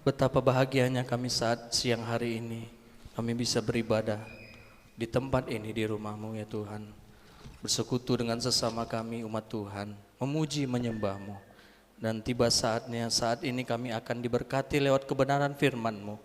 Betapa bahagianya kami saat siang hari ini kami bisa beribadah di tempat ini, di rumah-Mu ya Tuhan. Bersekutu dengan sesama kami umat Tuhan, memuji menyembah-Mu. Dan tiba saatnya, saat ini kami akan diberkati lewat kebenaran firman-Mu.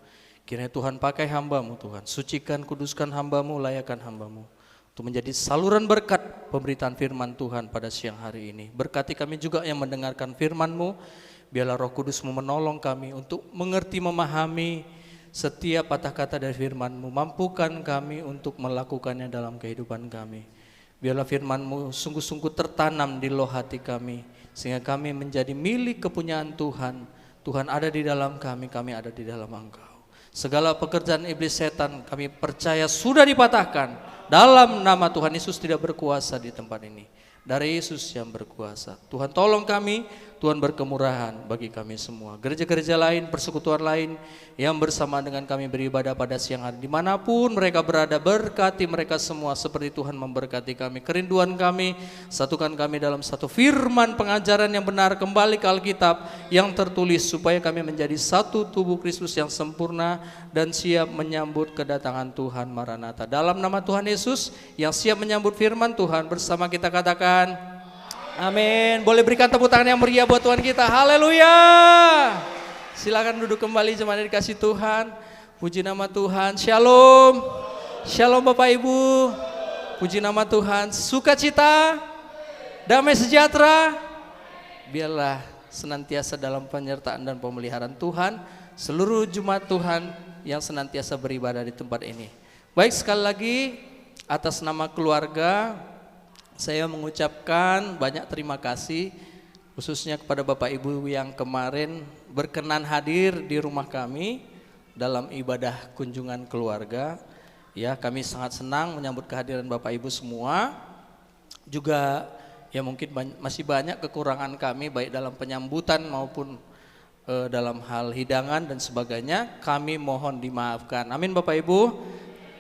Kiranya Tuhan pakai hamba-Mu Tuhan, sucikan, kuduskan hamba-Mu, layakan hamba-Mu untuk menjadi saluran berkat pemberitaan firman Tuhan pada siang hari ini. Berkati kami juga yang mendengarkan firman-Mu. Biarlah Roh Kudus-Mu menolong kami untuk mengerti, memahami setiap patah kata dari firman-Mu. Mampukan kami untuk melakukannya dalam kehidupan kami. Biarlah firman-Mu sungguh-sungguh tertanam di loh hati kami, sehingga kami menjadi milik kepunyaan Tuhan. Tuhan ada di dalam kami, kami ada di dalam Engkau. Segala pekerjaan iblis setan kami percaya sudah dipatahkan. Dalam nama Tuhan Yesus tidak berkuasa di tempat ini. Dari Yesus yang berkuasa. Tuhan tolong kami, Tuhan berkemurahan bagi kami semua. Gereja-gereja lain, persekutuan lain yang bersama dengan kami beribadah pada siang hari, dimanapun mereka berada, berkati mereka semua seperti Tuhan memberkati kami. Kerinduan kami, satukan kami dalam satu firman pengajaran yang benar, kembali ke Alkitab yang tertulis, supaya kami menjadi satu tubuh Kristus yang sempurna dan siap menyambut kedatangan Tuhan Maranatha. Dalam nama Tuhan Yesus yang siap menyambut firman Tuhan, bersama kita katakan amin. Boleh berikan tepuk tangan yang meriah buat Tuhan kita. Haleluya. Silakan duduk kembali jemaat yang dikasih Tuhan. Puji nama Tuhan. Shalom. Shalom Bapak Ibu. Puji nama Tuhan. Sukacita, damai sejahtera, biarlah senantiasa dalam penyertaan dan pemeliharaan Tuhan seluruh jemaat Tuhan yang senantiasa beribadah di tempat ini. Baik, sekali lagi atas nama keluarga saya mengucapkan banyak terima kasih, khususnya kepada Bapak Ibu yang kemarin berkenan hadir di rumah kami dalam ibadah kunjungan keluarga. Ya, kami sangat senang menyambut kehadiran Bapak Ibu semua. Juga ya mungkin masih banyak kekurangan kami baik dalam penyambutan maupun dalam hal hidangan dan sebagainya. Kami mohon dimaafkan. Amin Bapak Ibu.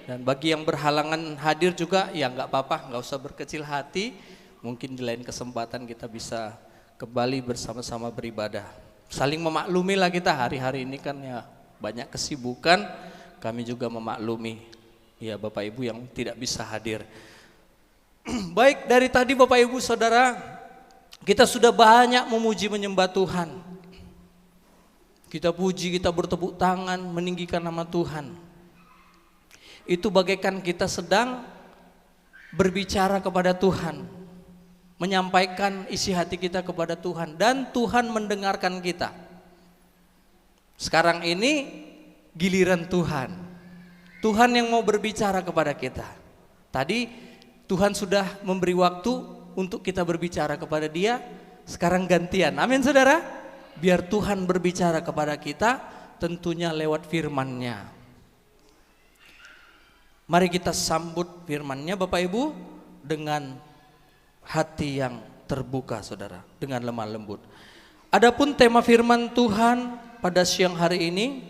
Dan bagi yang berhalangan hadir juga, ya nggak apa-apa, nggak usah berkecil hati. Mungkin di lain kesempatan kita bisa kembali bersama-sama beribadah. Saling memaklumi lah kita, hari-hari ini kan ya banyak kesibukan. Kami juga memaklumi ya Bapak Ibu yang tidak bisa hadir. Baik, dari tadi Bapak Ibu Saudara, kita sudah banyak memuji menyembah Tuhan. Kita puji, kita bertepuk tangan, meninggikan nama Tuhan. Itu bagaikan kita sedang berbicara kepada Tuhan, menyampaikan isi hati kita kepada Tuhan, dan Tuhan mendengarkan kita. Sekarang ini giliran Tuhan. Tuhan yang mau berbicara kepada kita. Tadi Tuhan sudah memberi waktu untuk kita berbicara kepada Dia, sekarang gantian. Amin saudara. Biar Tuhan berbicara kepada kita, tentunya lewat firman-Nya. Mari kita sambut firman-Nya Bapak Ibu dengan hati yang terbuka saudara, dengan lemah lembut. Adapun tema firman Tuhan pada siang hari ini,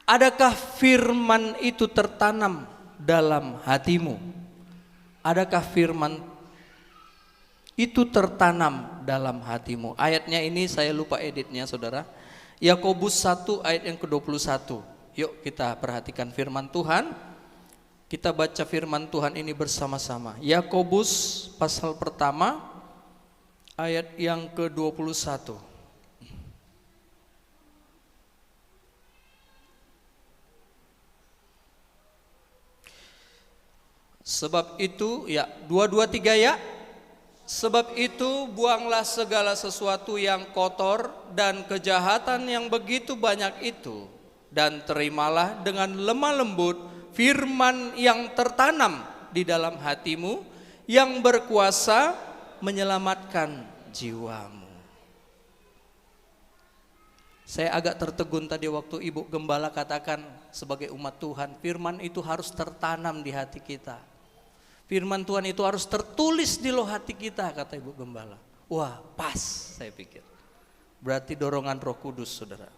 adakah firman itu tertanam dalam hatimu? Adakah firman itu tertanam dalam hatimu? Ayatnya ini saya lupa editnya saudara. Yakobus 1 ayat yang ke-21. Yuk kita perhatikan firman Tuhan. Kita baca firman Tuhan ini bersama-sama. Yakobus pasal pertama ayat yang ke-21. Sebab itu ya 223 ya. Sebab itu buanglah segala sesuatu yang kotor dan kejahatan yang begitu banyak itu, dan terimalah dengan lemah lembut firman yang tertanam di dalam hatimu, yang berkuasa menyelamatkan jiwamu. Saya agak tertegun tadi waktu Ibu Gembala katakan sebagai umat Tuhan, firman itu harus tertanam di hati kita. Firman Tuhan itu harus tertulis di loh hati kita, kata Ibu Gembala. Wah, pas saya pikir. Berarti dorongan Roh Kudus saudara.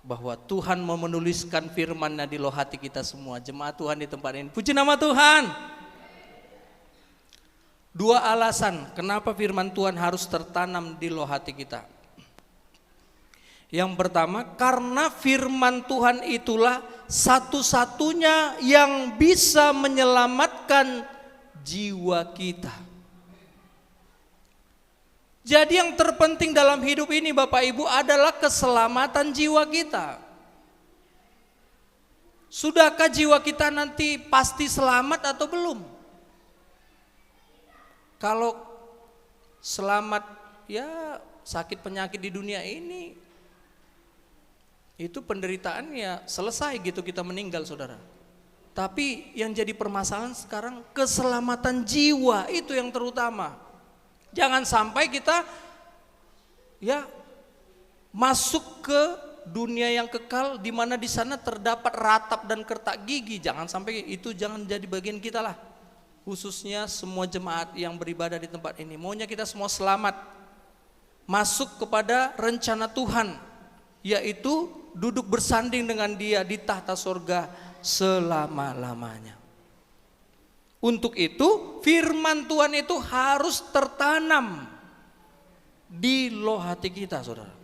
Bahwa Tuhan mau menuliskan firman-Nya di loh hati kita semua, jemaat Tuhan di tempat ini. Puji nama Tuhan. Dua alasan kenapa firman Tuhan harus tertanam di loh hati kita. Yang pertama, karena firman Tuhan itulah satu-satunya yang bisa menyelamatkan jiwa kita. Jadi yang terpenting dalam hidup ini Bapak Ibu adalah keselamatan jiwa kita. Sudahkah jiwa kita nanti pasti selamat atau belum? Kalau selamat, ya sakit penyakit di dunia ini, itu penderitaan ya selesai gitu, kita meninggal saudara. Tapi yang jadi permasalahan sekarang keselamatan jiwa, itu yang terutama. Jangan sampai kita ya masuk ke dunia yang kekal di mana di sana terdapat ratap dan kertak gigi. Jangan sampai itu, jangan jadi bagian kita lah. Khususnya semua jemaat yang beribadah di tempat ini. Maunya kita semua selamat, masuk kepada rencana Tuhan, yaitu duduk bersanding dengan Dia di tahta sorga selama-lamanya. Untuk itu firman Tuhan itu harus tertanam di loh hati kita saudara.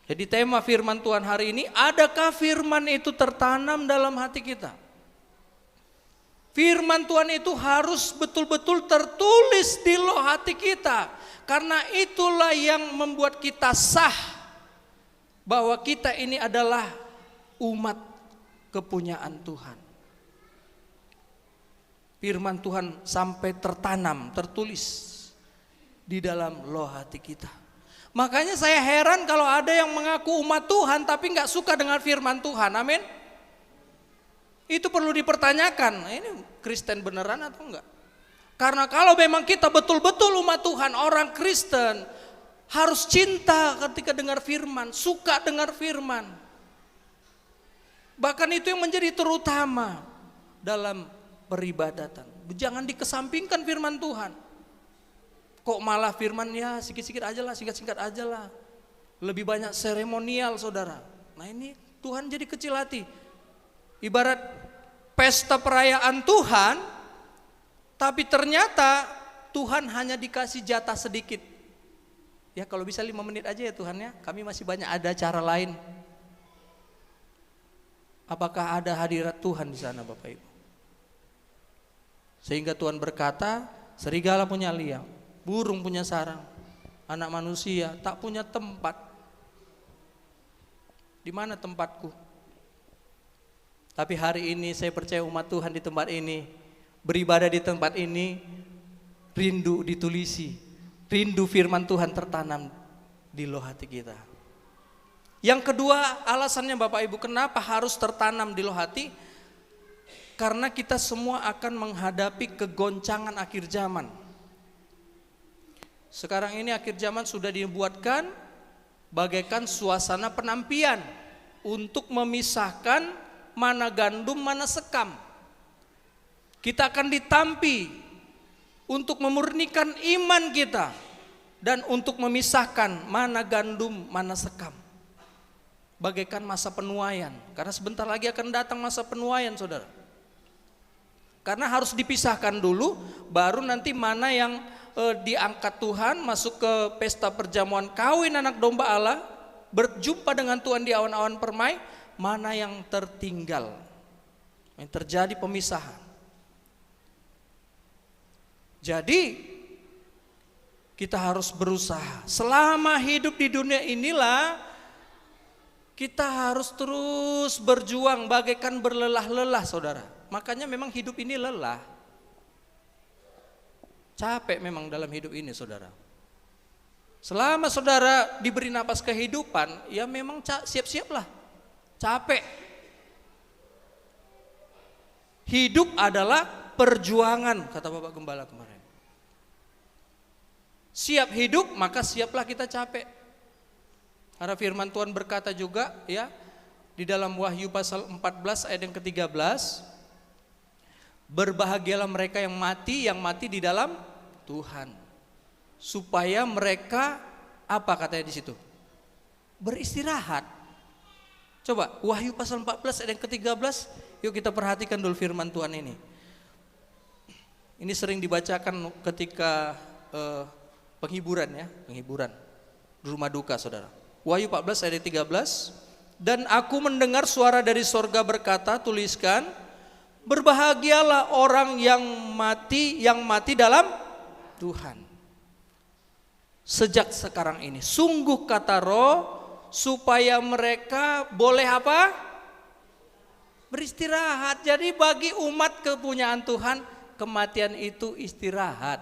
Jadi tema firman Tuhan hari ini, adakah firman itu tertanam dalam hati kita? Firman Tuhan itu harus betul-betul tertulis di loh hati kita. Karena itulah yang membuat kita sah bahwa kita ini adalah umat kepunyaan Tuhan. Firman Tuhan sampai tertanam, tertulis di dalam loh hati kita. Makanya saya heran kalau ada yang mengaku umat Tuhan tapi gak suka dengan firman Tuhan. Amin. Itu perlu dipertanyakan, ini Kristen beneran atau enggak? Karena kalau memang kita betul-betul umat Tuhan, orang Kristen harus cinta ketika dengar firman, suka dengar firman. Bahkan itu yang menjadi terutama dalam peribadatan. Jangan dikesampingkan firman Tuhan. Kok malah firman ya sikit-sikit aja lah, singkat-singkat aja lah. Lebih banyak seremonial saudara. Nah ini Tuhan jadi kecil hati. Ibarat pesta perayaan Tuhan, tapi ternyata Tuhan hanya dikasih jatah sedikit. Ya kalau bisa 5 menit aja ya Tuhan ya, kami masih banyak ada cara lain. Apakah ada hadirat Tuhan di sana Bapak Ibu? Sehingga Tuhan berkata, serigala punya liang, burung punya sarang, anak manusia tak punya tempat. Di mana tempatku? Tapi hari ini saya percaya umat Tuhan di tempat ini, beribadah di tempat ini, rindu ditulisi, rindu firman Tuhan tertanam di loh hati kita. Yang kedua alasannya Bapak Ibu kenapa harus tertanam di loh hati? Karena kita semua akan menghadapi kegoncangan akhir zaman. Sekarang ini akhir zaman sudah dibuatkan bagaikan suasana penampian untuk memisahkan mana gandum, mana sekam. Kita akan ditampi untuk memurnikan iman kita dan untuk memisahkan mana gandum, mana sekam. Bagaikan masa penuaian, karena sebentar lagi akan datang masa penuaian saudara. Karena harus dipisahkan dulu, baru nanti mana yang diangkat Tuhan masuk ke pesta perjamuan kawin anak domba Allah, berjumpa dengan Tuhan di awan-awan permai, mana yang tertinggal, yang terjadi pemisahan. Jadi kita harus berusaha selama hidup di dunia inilah, kita harus terus berjuang bagaikan berlelah-lelah saudara. Makanya memang hidup ini lelah, capek memang dalam hidup ini saudara. Selama saudara diberi napas kehidupan, ya memang siap-siaplah capek. Hidup adalah perjuangan, kata Bapak Gembala kemarin. Siap hidup, maka siaplah kita capek. Karena firman Tuhan berkata juga ya di dalam Wahyu pasal 14 ayat yang ke-13, berbahagialah mereka yang mati di dalam Tuhan, supaya mereka apa katanya di situ? Beristirahat. Coba Wahyu pasal 14 ayat yang ke-13, yuk kita perhatikan dulu firman Tuhan ini. Ini sering dibacakan ketika penghiburan ya, penghiburan di rumah duka saudara. Wahyu 14 ayat 13. Dan aku mendengar suara dari sorga berkata, tuliskan, berbahagialah orang yang mati dalam Tuhan. Sejak sekarang ini, sungguh kata Roh, supaya mereka boleh apa? Beristirahat. Jadi bagi umat kepunyaan Tuhan, kematian itu istirahat.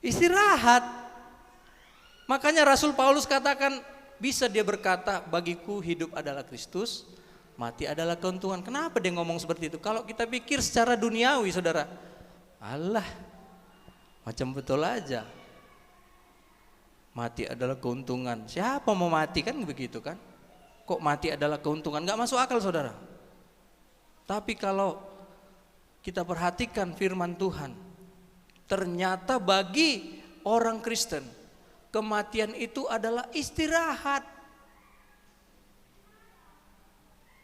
Istirahat. Makanya Rasul Paulus katakan, bisa dia berkata, bagiku hidup adalah Kristus, mati adalah keuntungan. Kenapa dia ngomong seperti itu? Kalau kita pikir secara duniawi, saudara, Allah, macam betul aja. Mati adalah keuntungan. Siapa mau mati, kan begitu kan? Kok mati adalah keuntungan? Gak masuk akal, saudara. Tapi kalau kita perhatikan firman Tuhan, ternyata bagi orang Kristen, kematian itu adalah istirahat.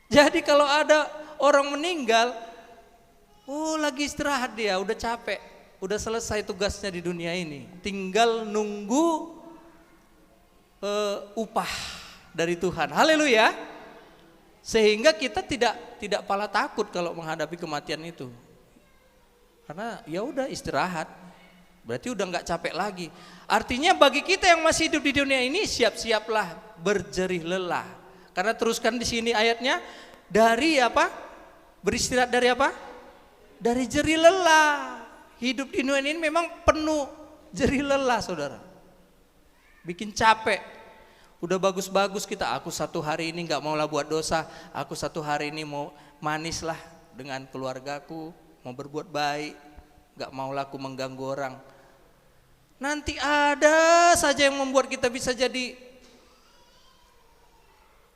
Jadi kalau ada orang meninggal, oh lagi istirahat dia, udah capek, udah selesai tugasnya di dunia ini, tinggal nunggu upah dari Tuhan. Haleluya. Sehingga kita tidak pala takut kalau menghadapi kematian itu. Karena ya udah istirahat. Berarti udah nggak capek lagi. Artinya bagi kita yang masih hidup di dunia ini, siap-siaplah berjerih lelah. Karena teruskan di sini ayatnya, dari apa? Beristirahat dari apa? Dari jerih lelah. Hidup di dunia ini memang penuh jerih lelah, saudara. Bikin capek. Udah bagus-bagus kita, aku satu hari ini nggak mau lah buat dosa. Aku satu hari ini mau manis lah dengan keluargaku, mau berbuat baik. Nggak mau lah aku mengganggu orang. Nanti ada saja yang membuat kita bisa jadi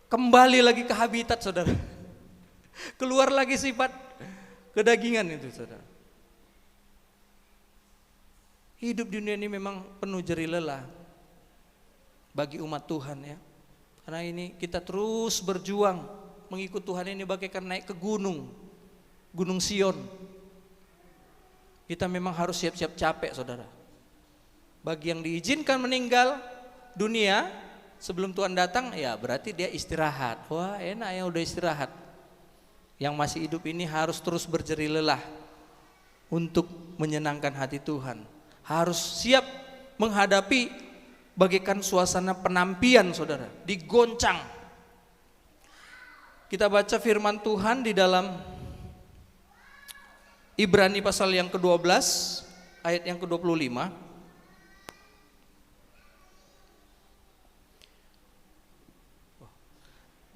kembali lagi ke habitat, saudara. Keluar lagi sifat kedagingan itu, saudara. Hidup di dunia ini memang penuh jerih lelah bagi umat Tuhan ya. Karena ini kita terus berjuang mengikut Tuhan ini bagaikan naik ke gunung Sion. Kita memang harus siap-siap capek, saudara. Bagi yang diizinkan meninggal dunia sebelum Tuhan datang, ya berarti dia istirahat. Wah enak ya udah istirahat. Yang masih hidup ini harus terus berjerih lelah untuk menyenangkan hati Tuhan. Harus siap menghadapi bagaikan suasana penampian, saudara, digoncang. Kita baca firman Tuhan di dalam Ibrani pasal yang ke-12 ayat yang ke-25.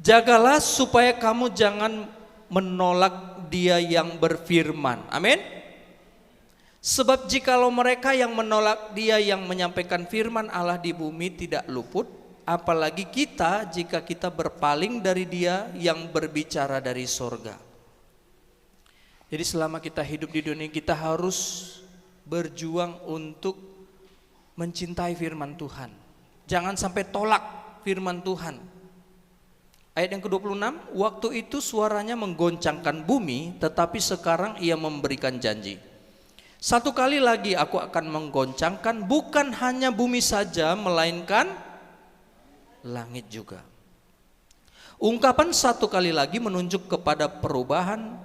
Jagalah supaya kamu jangan menolak Dia yang berfirman. Amin. Sebab jikalau mereka yang menolak Dia yang menyampaikan firman Allah di bumi tidak luput, apalagi kita jika kita berpaling dari Dia yang berbicara dari sorga. Jadi selama kita hidup di dunia, kita harus berjuang untuk mencintai firman Tuhan. Jangan sampai tolak firman Tuhan. Ayat yang ke-26, waktu itu suaranya menggoncangkan bumi, tetapi sekarang Ia memberikan janji. Satu kali lagi aku akan menggoncangkan bukan hanya bumi saja, melainkan langit juga. Ungkapan satu kali lagi menunjuk kepada perubahan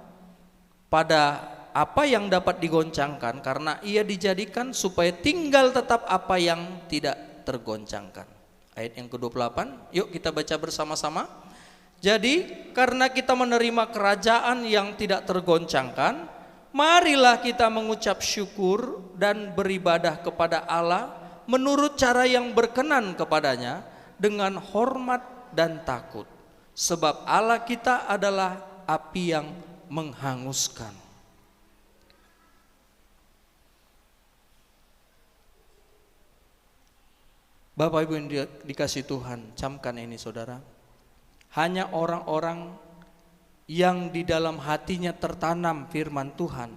pada apa yang dapat digoncangkan, karena Ia dijadikan supaya tinggal tetap apa yang tidak tergoncangkan. Ayat yang ke-28, yuk kita baca bersama-sama. Jadi karena kita menerima kerajaan yang tidak tergoncangkan, marilah kita mengucap syukur dan beribadah kepada Allah menurut cara yang berkenan kepadanya dengan hormat dan takut. Sebab Allah kita adalah api yang menghanguskan. Bapak Ibu yang dikasih Tuhan, camkan ini saudara. Hanya orang-orang yang di dalam hatinya tertanam firman Tuhan,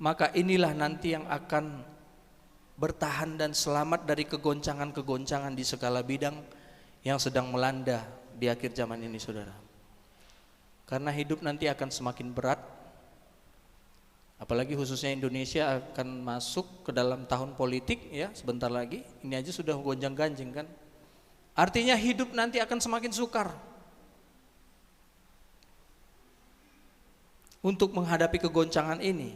maka inilah nanti yang akan bertahan dan selamat dari kegoncangan-kegoncangan di segala bidang yang sedang melanda di akhir zaman ini, saudara. Karena hidup nanti akan semakin berat, Apalagi khususnya Indonesia akan masuk ke dalam tahun politik ya, sebentar lagi. Ini aja sudah gonjang-ganjing kan. Artinya hidup nanti akan semakin sukar. Untuk menghadapi kegoncangan ini,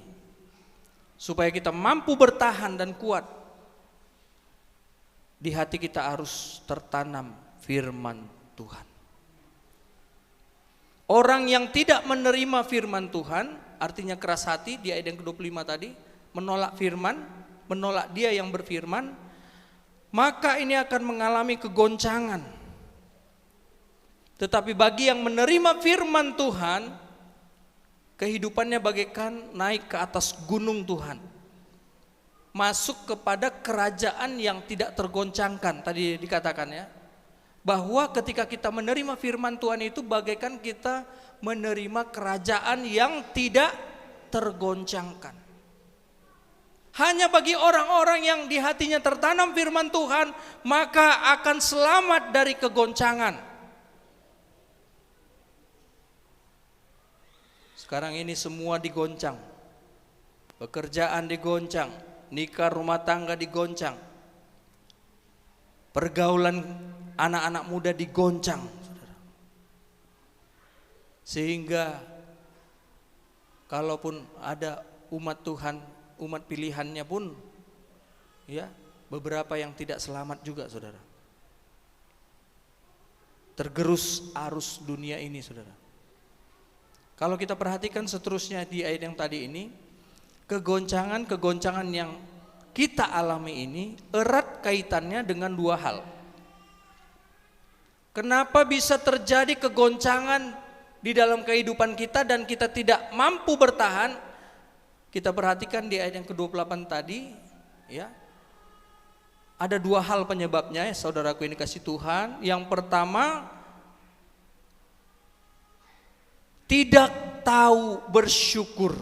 supaya kita mampu bertahan dan kuat, di hati kita harus tertanam firman Tuhan. Orang yang tidak menerima firman Tuhan, artinya keras hati, di ayat yang ke-25 tadi, menolak firman, menolak dia yang berfirman, maka ini akan mengalami kegoncangan. Tetapi bagi yang menerima firman Tuhan, kehidupannya bagaikan naik ke atas gunung Tuhan, masuk kepada kerajaan yang tidak tergoncangkan. Tadi dikatakan ya, bahwa ketika kita menerima firman Tuhan itu bagaikan kita menerima kerajaan yang tidak tergoncangkan. Hanya bagi orang-orang yang di hatinya tertanam firman Tuhan, maka akan selamat dari kegoncangan. Sekarang ini semua digoncang. Pekerjaan digoncang, nikah rumah tangga digoncang, pergaulan anak-anak muda digoncang, saudara. Sehingga kalaupun ada umat Tuhan, umat pilihannya pun ya, beberapa yang tidak selamat juga, saudara. Tergerus arus dunia ini, saudara. Kalau kita perhatikan seterusnya di ayat yang tadi ini, kegoncangan yang kita alami ini erat kaitannya dengan dua hal. Kenapa bisa terjadi kegoncangan di dalam kehidupan kita dan kita tidak mampu bertahan? Kita perhatikan di ayat yang ke-28 tadi ya. Ada dua hal penyebabnya ya, saudaraku ini kasih Tuhan. Yang pertama, tidak tahu bersyukur.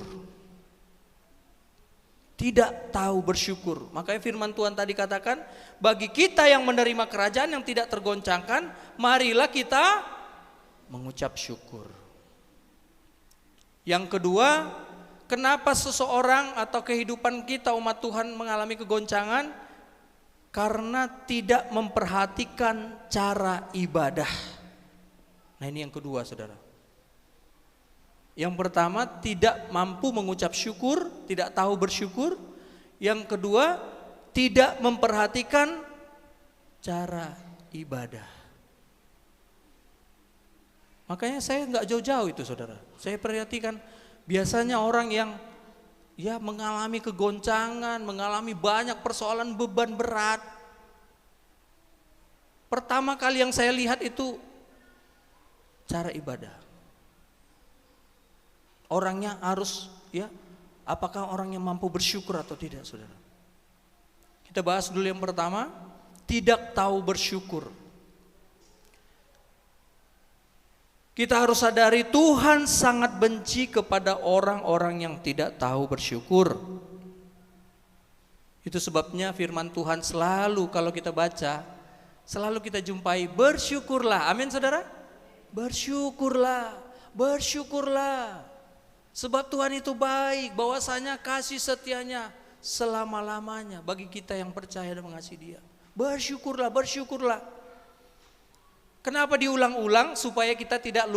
Tidak tahu bersyukur. Makanya firman Tuhan tadi katakan, bagi kita yang menerima kerajaan yang tidak tergoncangkan, marilah kita mengucap syukur. Yang kedua, kenapa seseorang atau kehidupan kita umat Tuhan mengalami kegoncangan? Karena tidak memperhatikan cara ibadah. Nah, ini yang kedua, saudara. Yang pertama, tidak mampu mengucap syukur, tidak tahu bersyukur. Yang kedua, tidak memperhatikan cara ibadah. Makanya saya nggak jauh-jauh itu, saudara. Saya perhatikan biasanya orang yang ya mengalami kegoncangan, mengalami banyak persoalan, beban berat. Pertama kali yang saya lihat itu cara ibadah. Orangnya harus ya, apakah orangnya mampu bersyukur atau tidak, saudara? Kita bahas dulu yang pertama, tidak tahu bersyukur. Kita harus sadari Tuhan sangat benci kepada orang-orang yang tidak tahu bersyukur. Itu sebabnya firman Tuhan selalu kalau kita baca, selalu kita jumpai bersyukurlah. Amin, saudara? Bersyukurlah, bersyukurlah. Sebab Tuhan itu baik, bahwasanya kasih setianya selama-lamanya bagi kita yang percaya dan mengasihi Dia. Bersyukurlah, bersyukurlah. Kenapa diulang-ulang? Supaya kita tidak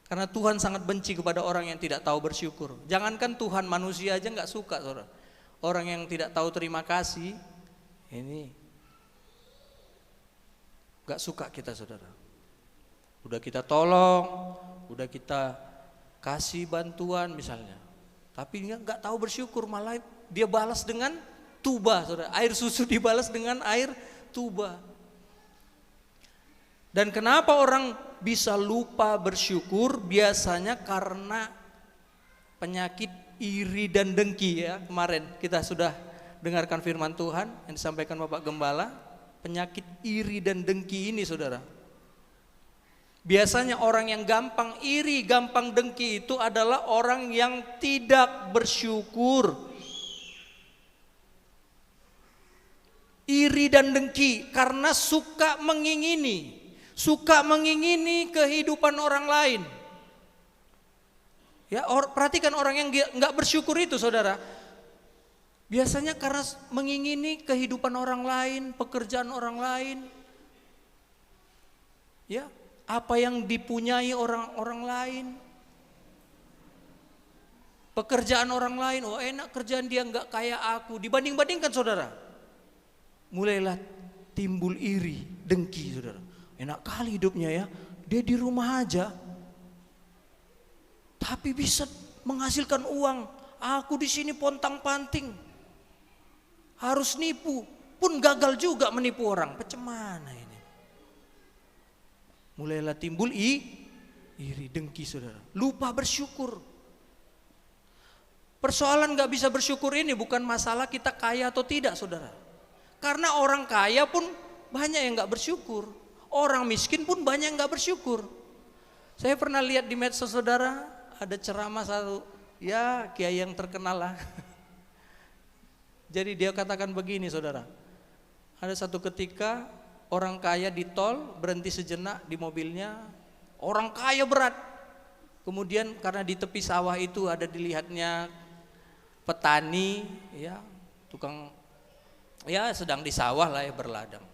karena Tuhan sangat benci kepada orang yang tidak tahu bersyukur. Jangankan Tuhan, manusia aja gak suka, saudara. Orang yang tidak tahu terima kasih, ini gak suka kita, saudara. Udah kita tolong, udah kita kasih bantuan misalnya, tapi nggak tahu bersyukur, malah dia balas dengan tuba, saudara. Air susu dibalas dengan air tuba. Dan kenapa orang bisa lupa bersyukur? Biasanya karena penyakit iri dan dengki ya. Kemarin kita sudah dengarkan firman Tuhan yang disampaikan Bapak Gembala. Penyakit iri dan dengki ini, saudara. Biasanya orang yang gampang iri, gampang dengki itu adalah orang yang tidak bersyukur. Iri dan dengki karena suka mengingini kehidupan orang lain. Ya, perhatikan orang yang nggak bersyukur itu, saudara. Biasanya karena mengingini kehidupan orang lain, pekerjaan orang lain. Ya, apa yang dipunyai orang lain. Pekerjaan orang lain, oh enak kerjaan dia, nggak kayak aku. Dibanding-bandingkan, saudara. Mulailah timbul iri, dengki, saudara. Enak kali hidupnya ya, dia di rumah aja tapi bisa menghasilkan uang. Aku di sini pontang-panting, harus nipu, pun gagal juga menipu orang. Bagaimana ini? Mulailah timbul iri, dengki, saudara. Lupa bersyukur. Persoalan gak bisa bersyukur ini bukan masalah kita kaya atau tidak, saudara. Karena orang kaya pun banyak yang gak bersyukur. Orang miskin pun banyak yang gak bersyukur. Saya pernah lihat di medsos, saudara, ada ceramah satu, ya kiai yang terkenal lah. Jadi dia katakan begini, saudara. Ada satu ketika orang kaya di tol berhenti sejenak di mobilnya. Orang kaya berat. Kemudian karena di tepi sawah itu ada dilihatnya petani, ya tukang, ya sedang di sawah lah ya berladang.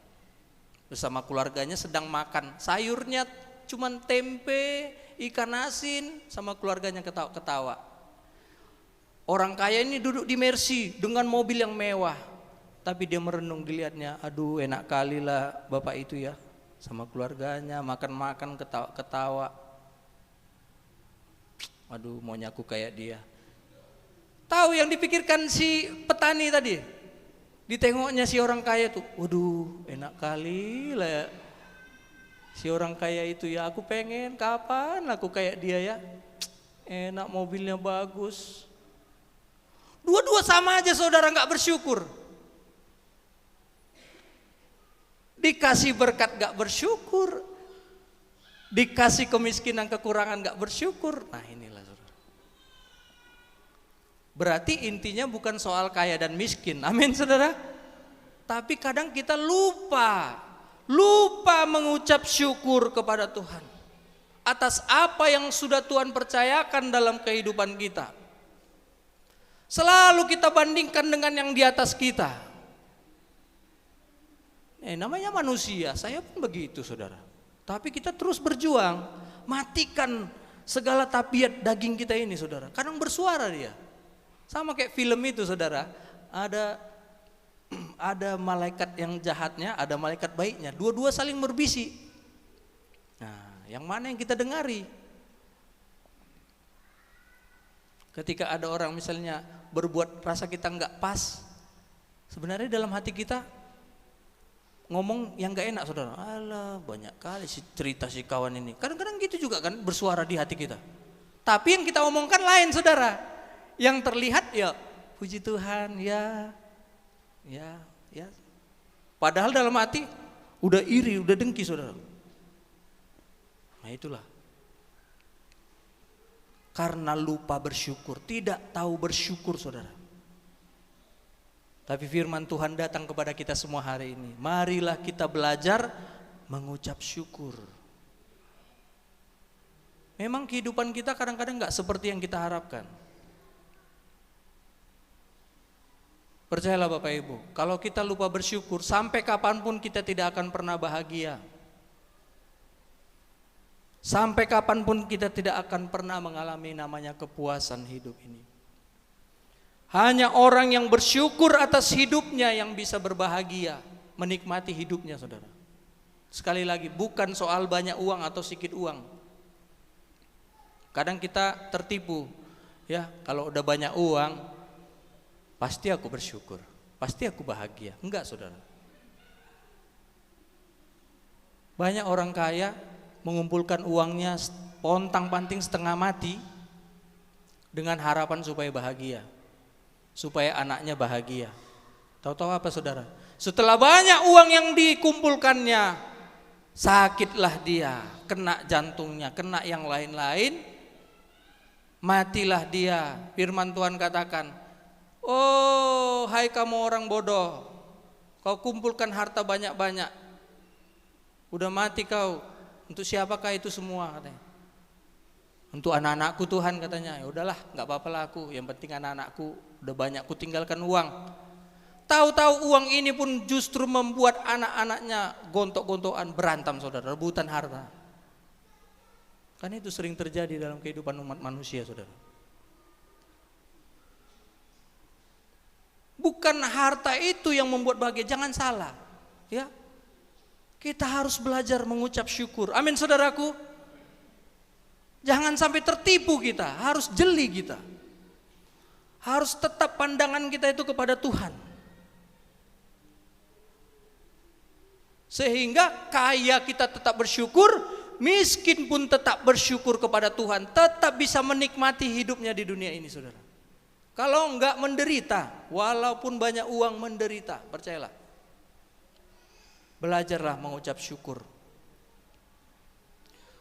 Bersama keluarganya sedang makan. Sayurnya cuman tempe, ikan asin, sama keluarganya ketawa-ketawa. Orang kaya ini duduk di Mercy dengan mobil yang mewah. Tapi dia merenung, dilihatnya, aduh enak kali lah bapak itu ya, sama keluarganya makan-makan ketawa-ketawa. Aduh maunya aku kayak dia. Tahu yang dipikirkan si petani tadi? Ditengoknya si orang kaya tuh, waduh enak kali lah ya. Si orang kaya itu ya, aku pengen kapan aku kayak dia ya. Enak, mobilnya bagus. Dua-dua sama aja, saudara, gak bersyukur. Dikasih berkat gak bersyukur, dikasih kemiskinan kekurangan gak bersyukur. Nah inilah, saudara. Berarti intinya bukan soal kaya dan miskin, amin saudara. Tapi kadang kita lupa mengucap syukur kepada Tuhan atas apa yang sudah Tuhan percayakan dalam kehidupan kita. Selalu kita bandingkan dengan yang di atas kita. Namanya manusia, saya pun begitu, saudara. Tapi kita terus berjuang, matikan segala tabiat daging kita ini, saudara. Kadang bersuara dia. Sama kayak film itu, saudara. Ada malaikat yang jahatnya, ada malaikat baiknya. Dua-dua saling berbisik. Nah, yang mana yang kita dengari? Ketika ada orang misalnya berbuat rasa kita nggak pas, sebenarnya dalam hati kita ngomong yang nggak enak, saudara. Alah, banyak kali sih cerita si kawan ini. Kadang-kadang gitu juga kan bersuara di hati kita. Tapi yang kita omongkan lain, saudara. Yang terlihat ya puji Tuhan, ya. Padahal dalam hati udah iri, udah dengki, saudara. Nah itulah. Karena lupa bersyukur, tidak tahu bersyukur, saudara. Tapi firman Tuhan datang kepada kita semua hari ini. Marilah kita belajar mengucap syukur. Memang kehidupan kita kadang-kadang gak seperti yang kita harapkan. Percayalah Bapak Ibu, kalau kita lupa bersyukur, sampai kapanpun kita tidak akan pernah bahagia. Sampai kapanpun kita tidak akan pernah mengalami namanya kepuasan hidup ini. Hanya orang yang bersyukur atas hidupnya yang bisa berbahagia, menikmati hidupnya, saudara. Sekali lagi, bukan soal banyak uang atau sedikit uang. Kadang kita tertipu, ya kalau udah banyak uang, pasti aku bersyukur, pasti aku bahagia. Enggak, saudara. Banyak orang kaya mengumpulkan uangnya pontang-panting setengah mati dengan harapan supaya bahagia, supaya anaknya bahagia. Tahu-tahu apa, saudara? Setelah banyak uang yang dikumpulkannya, sakitlah dia, kena jantungnya, kena yang lain-lain, matilah dia. Firman Tuhan katakan, oh hai kamu orang bodoh, kau kumpulkan harta banyak-banyak, udah mati kau, untuk siapakah itu semua, katanya. Untuk anak-anakku Tuhan katanya, ya udahlah nggak apa-apa lah aku, yang penting anak-anakku udah banyak ku tinggalkan uang. Tahu-tahu uang ini pun justru membuat anak-anaknya gontok-gontokan, berantem saudara, rebutan harta. Kan itu sering terjadi dalam kehidupan umat manusia saudara. Bukan harta itu yang membuat bahagia, jangan salah. Ya, kita harus belajar mengucap syukur. Amin saudaraku. Jangan sampai tertipu kita, harus jeli kita. Harus tetap pandangan kita itu kepada Tuhan. Sehingga kaya kita tetap bersyukur, miskin pun tetap bersyukur kepada Tuhan, tetap bisa menikmati hidupnya di dunia ini saudara. Kalau enggak menderita, walaupun banyak uang menderita, percayalah. Belajarlah mengucap syukur.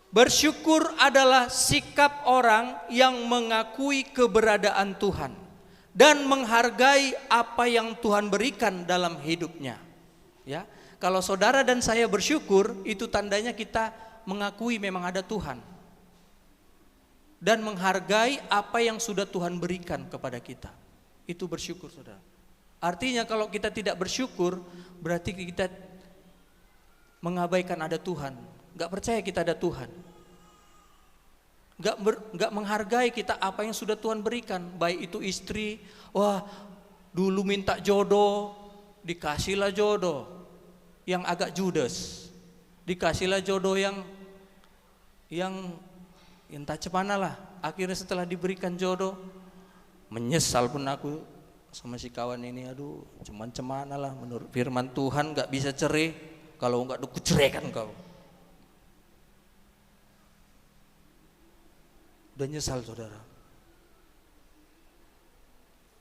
Bersyukur adalah sikap orang yang mengakui keberadaan Tuhan dan menghargai apa yang Tuhan berikan dalam hidupnya. Ya, kalau saudara dan saya bersyukur, itu tandanya kita mengakui memang ada Tuhan dan menghargai apa yang sudah Tuhan berikan kepada kita. Itu bersyukur saudara. Artinya kalau kita tidak bersyukur, berarti kita mengabaikan ada Tuhan, nggak percaya kita ada Tuhan, nggak menghargai kita apa yang sudah Tuhan berikan, baik itu istri, wah dulu minta jodoh, dikasihlah jodoh yang agak judes, dikasihlah jodoh yang entah cemana lah, akhirnya setelah diberikan jodoh, menyesal pun aku sama si kawan ini, aduh cuman cemana lah, menurut firman Tuhan nggak bisa cerai. Kalau enggak aku ceraikan kau. Udah nyesal saudara.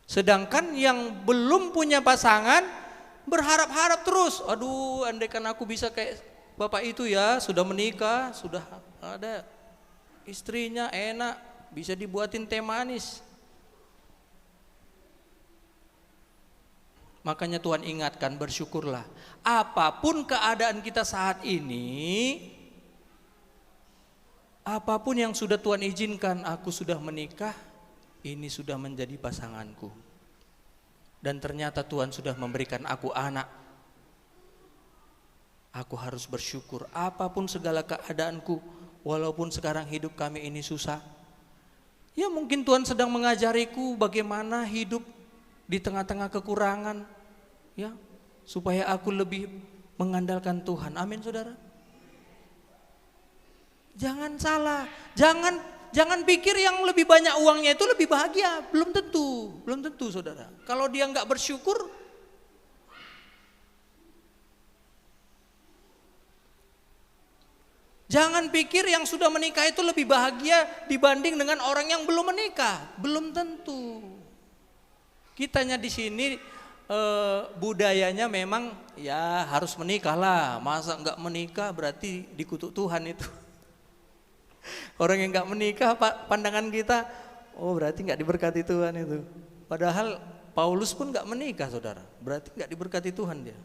Sedangkan yang belum punya pasangan berharap-harap terus. Aduh, andaikan aku bisa kayak bapak itu ya, sudah menikah, sudah ada istrinya, enak, bisa dibuatin teh manis. Makanya Tuhan ingatkan, bersyukurlah. Apapun keadaan kita saat ini, apapun yang sudah Tuhan izinkan, aku sudah menikah, ini sudah menjadi pasanganku. Dan ternyata Tuhan sudah memberikan aku anak. Aku harus bersyukur apapun segala keadaanku, walaupun sekarang hidup kami ini susah. Ya mungkin Tuhan sedang mengajariku bagaimana hidup di tengah-tengah kekurangan. Ya, supaya aku lebih mengandalkan Tuhan. Amin saudara. Jangan salah, jangan pikir yang lebih banyak uangnya itu lebih bahagia. Belum tentu saudara. Kalau dia nggak bersyukur, jangan pikir yang sudah menikah itu lebih bahagia dibanding dengan orang yang belum menikah. Belum tentu. Kitanya di sini budayanya memang ya harus menikah lah. Masa nggak menikah berarti dikutuk Tuhan itu. Orang yang nggak menikah, pandangan kita, oh berarti nggak diberkati Tuhan itu. Padahal Paulus pun nggak menikah saudara, berarti nggak diberkati Tuhan dia.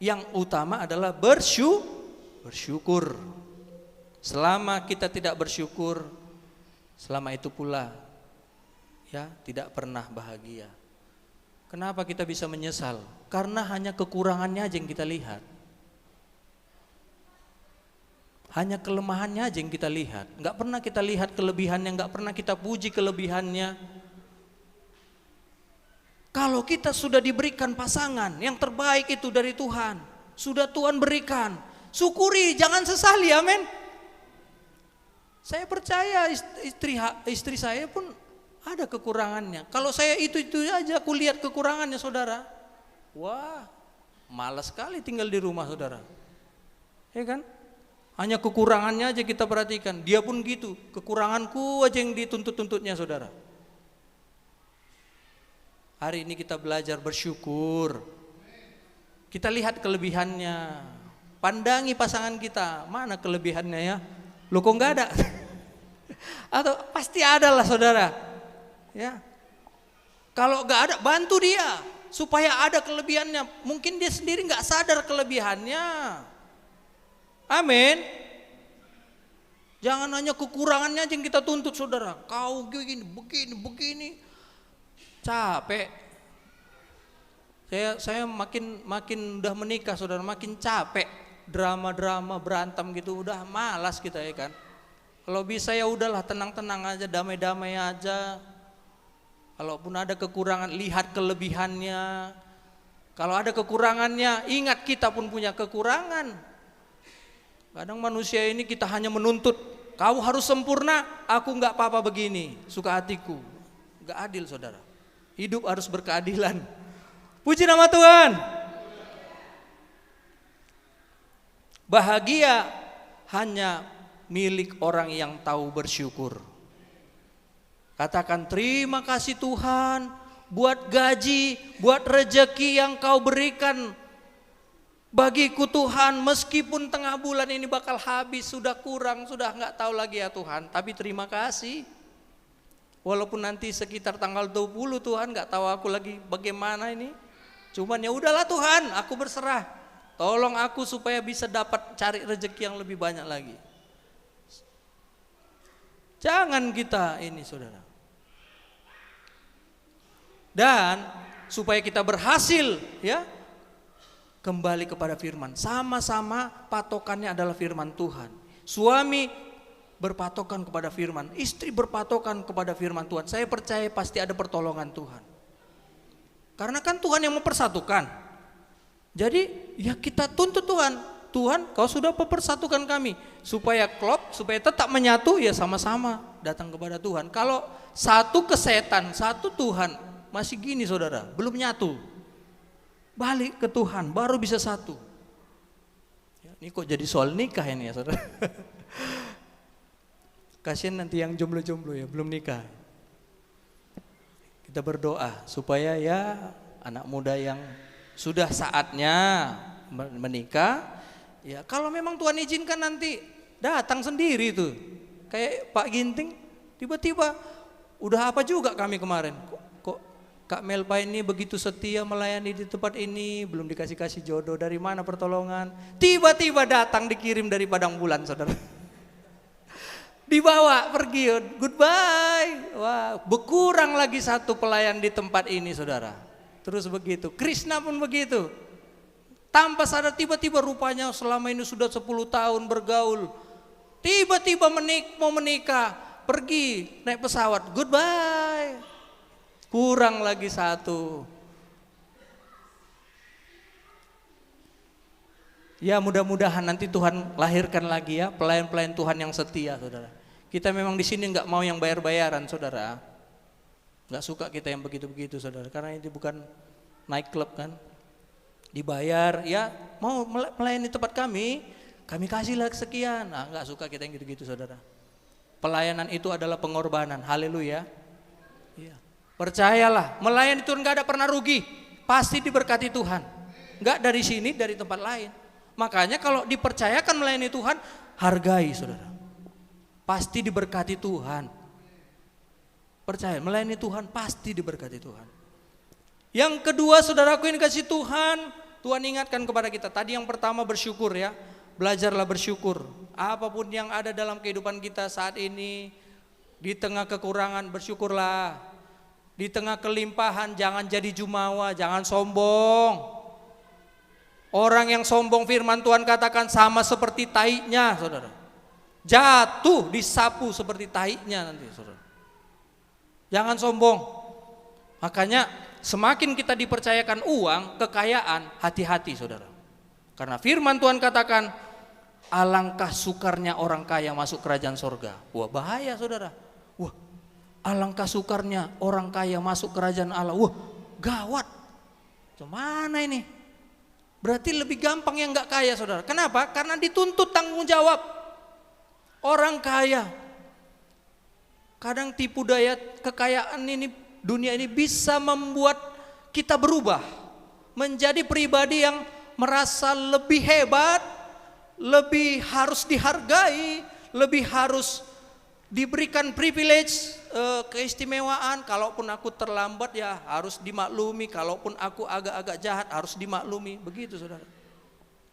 Yang utama adalah bersyukur. Selama kita tidak bersyukur, selama itu pula ya tidak pernah bahagia. Kenapa kita bisa menyesal? Karena hanya kekurangannya aja yang kita lihat. Hanya kelemahannya aja yang kita lihat. Nggak pernah kita lihat kelebihannya, nggak pernah kita puji kelebihannya. Kalau kita sudah diberikan pasangan yang terbaik itu dari Tuhan, sudah Tuhan berikan, syukuri, jangan sesali, amin. Saya percaya istri saya pun ada kekurangannya. Kalau saya itu aja aku lihat kekurangannya saudara, wah malas sekali tinggal di rumah saudara. Ya kan? Hanya kekurangannya aja kita perhatikan. Dia pun gitu, kekuranganku aja yang dituntut-tuntutnya saudara. Hari ini kita belajar bersyukur. Kita lihat kelebihannya. Pandangi pasangan kita, mana kelebihannya ya? Loh kok nggak ada? Atau pasti ada lah saudara. Ya. Kalau nggak ada, bantu dia supaya ada kelebihannya. Mungkin dia sendiri nggak sadar kelebihannya. Amin. Jangan hanya kekurangannya aja yang kita tuntut saudara. Kau begini. Capek. Saya makin udah menikah saudara, makin capek. Drama berantem gitu, udah malas kita ya kan. Kalau bisa ya udahlah tenang-tenang aja, damai-damai aja. Kalaupun ada kekurangan, lihat kelebihannya. Kalau ada kekurangannya, ingat kita pun punya kekurangan. Kadang manusia ini kita hanya menuntut, kau harus sempurna, aku nggak apa-apa begini, suka hatiku. Nggak adil saudara. Hidup harus berkeadilan. Puji nama Tuhan. Bahagia hanya milik orang yang tahu bersyukur. Katakan terima kasih Tuhan buat gaji, buat rejeki yang kau berikan bagiku Tuhan, meskipun tengah bulan ini bakal habis, sudah kurang, sudah nggak tahu lagi ya Tuhan, tapi terima kasih. Walaupun nanti sekitar tanggal 20 Tuhan nggak tahu aku lagi bagaimana ini. Cuman ya udahlah Tuhan, aku berserah. Tolong aku supaya bisa dapat cari rezeki yang lebih banyak lagi. Jangan kita ini saudara. Dan supaya kita berhasil ya, kembali kepada firman. Sama-sama patokannya adalah firman Tuhan. Suami berpatokan kepada firman, istri berpatokan kepada firman Tuhan. Saya percaya pasti ada pertolongan Tuhan. Karena kan Tuhan yang mempersatukan. Jadi ya kita tuntut Tuhan. Tuhan, kau sudah mempersatukan kami supaya klop, supaya tetap menyatu, ya sama-sama datang kepada Tuhan. Kalau satu ke setan, satu Tuhan, masih gini saudara, belum nyatu. Balik ke Tuhan, baru bisa satu. Ya, ini kok jadi soal nikah ini ya saudara. Kasian nanti yang jomblo-jomblo ya, belum nikah. Kita berdoa supaya ya anak muda yang sudah saatnya menikah, ya kalau memang Tuhan izinkan nanti datang sendiri tuh. Kayak Pak Ginting, tiba-tiba udah apa juga kami kemarin. Kak Melpa ini begitu setia melayani di tempat ini, belum dikasih jodoh, dari mana pertolongan? Tiba-tiba datang dikirim dari padang bulan saudara. Dibawa pergi, goodbye. Wah, berkurang lagi satu pelayan di tempat ini saudara. Terus begitu, Krishna pun begitu. Tanpa sadar tiba-tiba rupanya selama ini sudah 10 tahun bergaul. Tiba-tiba mau menikah, pergi naik pesawat, goodbye. Kurang lagi satu. Ya mudah-mudahan nanti Tuhan lahirkan lagi ya pelayan-pelayan Tuhan yang setia saudara. Kita memang di sini nggak mau yang bayar-bayaran saudara. Nggak suka kita yang begitu-begitu saudara. Karena ini bukan night club kan. Dibayar ya, mau melayani tempat kami kasihlah sekian. Nah, nggak suka kita yang gitu-gitu saudara. Pelayanan itu adalah pengorbanan. Haleluya. Iya. Percayalah, melayani Tuhan gak ada pernah rugi, pasti diberkati Tuhan. Gak dari sini, dari tempat lain. Makanya kalau dipercayakan melayani Tuhan, hargai saudara. Pasti diberkati Tuhan. Percaya, melayani Tuhan pasti diberkati Tuhan. Yang kedua saudaraku yang kasih Tuhan, Tuhan ingatkan kepada kita. Tadi yang pertama bersyukur ya, belajarlah bersyukur. Apapun yang ada dalam kehidupan kita saat ini, di tengah kekurangan bersyukurlah. Di tengah kelimpahan jangan jadi jumawa, jangan sombong. Orang yang sombong firman Tuhan katakan sama seperti taiknya saudara. Jatuh disapu seperti taiknya nanti saudara. Jangan sombong. Makanya semakin kita dipercayakan uang, kekayaan, hati-hati saudara. Karena firman Tuhan katakan alangkah sukarnya orang kaya masuk kerajaan sorga. Wah bahaya saudara. Wah alangkah sukarnya orang kaya masuk kerajaan Allah. Wah gawat. Gimana ini? Berarti lebih gampang yang gak kaya saudara. Kenapa? Karena dituntut tanggung jawab. Orang kaya. Kadang tipu daya kekayaan ini, dunia ini bisa membuat kita berubah. Menjadi pribadi yang merasa lebih hebat, lebih harus dihargai, lebih harus diberikan privilege, keistimewaan. Kalaupun aku terlambat ya harus dimaklumi, kalaupun aku agak-agak jahat harus dimaklumi. Begitu saudara.